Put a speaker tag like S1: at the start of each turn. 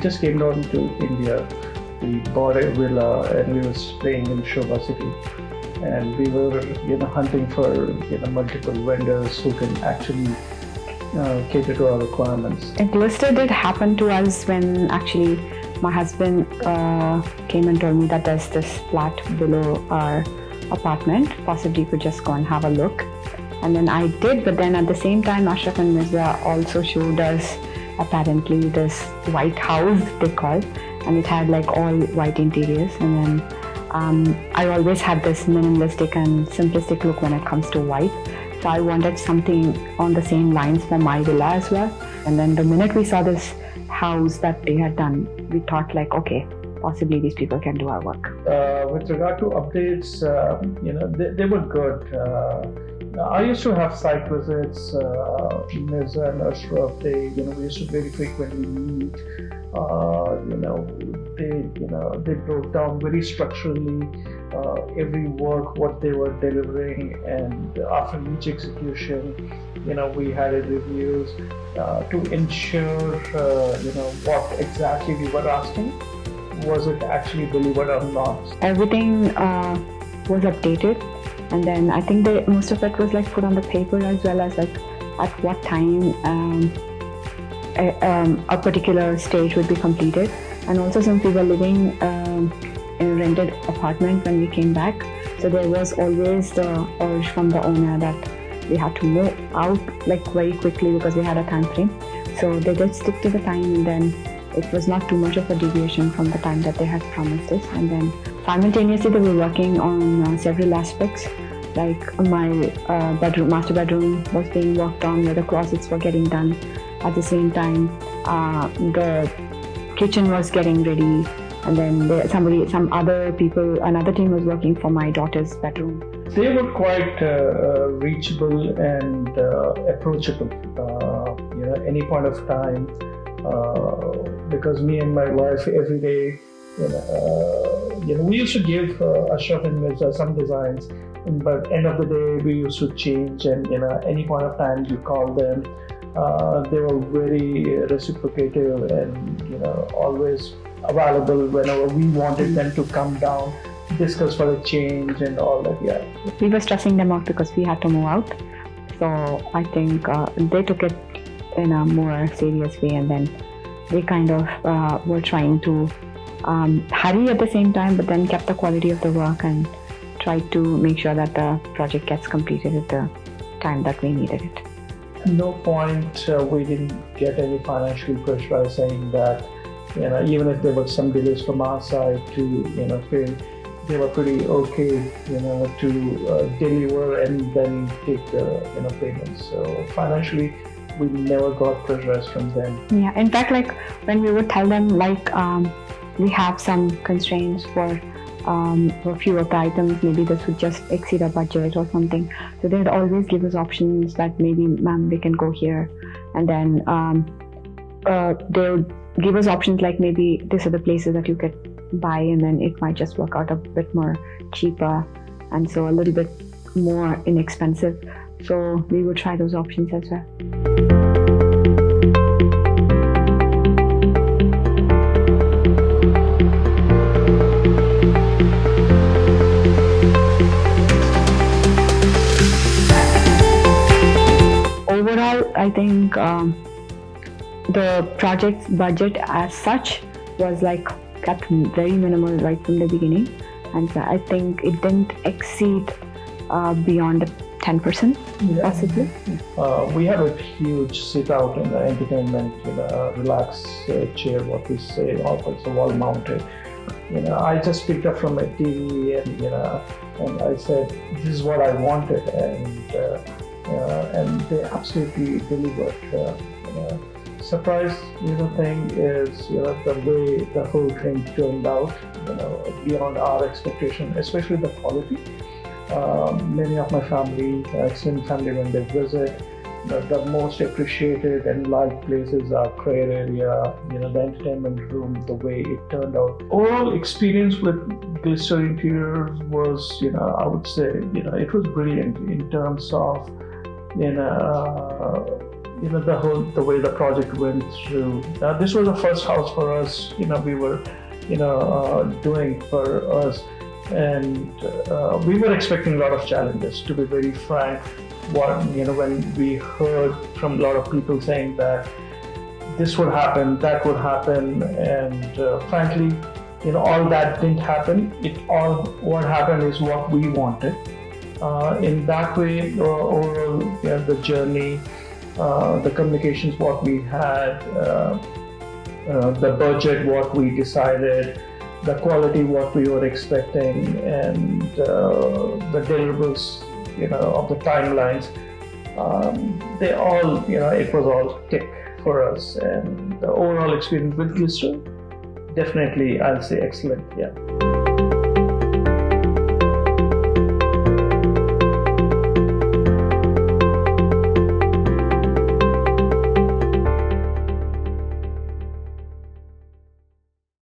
S1: just came down to India. We bought a villa and we were staying in Shobha City. And we were, hunting for, multiple vendors who can actually cater to our requirements.
S2: A Glister did happen to us when actually my husband came and told me that there's this flat below our apartment. Possibly you could just go and have a look. And then I did, but then at the same time, Ashraf and Mirza also showed us apparently this white house they called, and it had like all white interiors. And then I always had this minimalistic and simplistic look when it comes to white. So I wanted something on the same lines for my villa as well. And then the minute we saw this house that they had done, we thought like, okay, possibly these people can do our work.
S1: With regard to updates, they were good. I used to have site visits. Mirza and Ashraf, we used to very frequently meet. They broke down very structurally every work, what they were delivering, and after each execution, we had reviews to ensure, what exactly we were asking. Was it actually delivered or not? Everything
S2: was updated, and then I think most of it was like put on the paper, as well as like at what time a particular stage would be completed. And also, since we were living in a rented apartment when we came back, so there was always the urge from the owner that we had to move out like very quickly because we had a time frame. So they did stick to the time, and then it was not too much of a deviation from the time that they had promised us. And then simultaneously they were working on several aspects, like my master bedroom was being worked on, where the closets were getting done. At the same time, the kitchen was getting ready, and then another team was working for my daughter's bedroom.
S1: They were quite reachable and approachable, any point of time, because me and my wife every day, we used to give Ashraf and Mirza some designs, but end of the day we used to change, and any point of time we call them. They were very reciprocative and always available whenever we wanted them to come down, discuss for a change and all that. Yeah,
S2: we were stressing them out because we had to move out, so I think they took it in a more serious way, and then they kind of were trying to hurry at the same time, but then kept the quality of the work and tried to make sure that the project gets completed at the time that we needed it.
S1: At no point we didn't get any financial pressure saying that, even if there were some delays from our side to, pay, they were pretty okay, to deliver and then take the, payments. So financially, we never got pressures from them.
S2: Yeah, in fact, like when we would tell them like we have some constraints for a few of the items, maybe this would just exceed our budget or something. So they'd always give us options that maybe, ma'am, we can go here. And then they would give us options like maybe these are the places that you could buy, and then it might just work out a bit more cheaper, and so a little bit more inexpensive. So we would try those options as well. Overall, I think the project's budget as such was like kept very minimal right from the beginning, and I think it didn't exceed beyond 10%, possibly.
S1: We have a huge sit out in the entertainment, relax chair, what we say, also wall mounted. I just picked up from a TV and I said, this is what I wanted, and they absolutely delivered. Surprise, thing is, the way the whole thing turned out, beyond our expectation, especially the quality. Many of my family, extended family, when they visit, the most appreciated and liked places are prayer area, the entertainment room, the way it turned out. Overall experience with Glister Interiors was, I would say, it was brilliant in terms of, the way the project went through. This was the first house for us. We were doing for us, and we were expecting a lot of challenges. To be very frank, when we heard from a lot of people saying that this would happen, that would happen, and frankly, all that didn't happen. What happened is what we wanted. In that way, overall, the journey, the communications, what we had, the budget, what we decided, the quality, what we were expecting, and the deliverables, of the timelines, they all, it was all tick for us. And the overall experience with Glister, definitely, I'll say excellent. Yeah.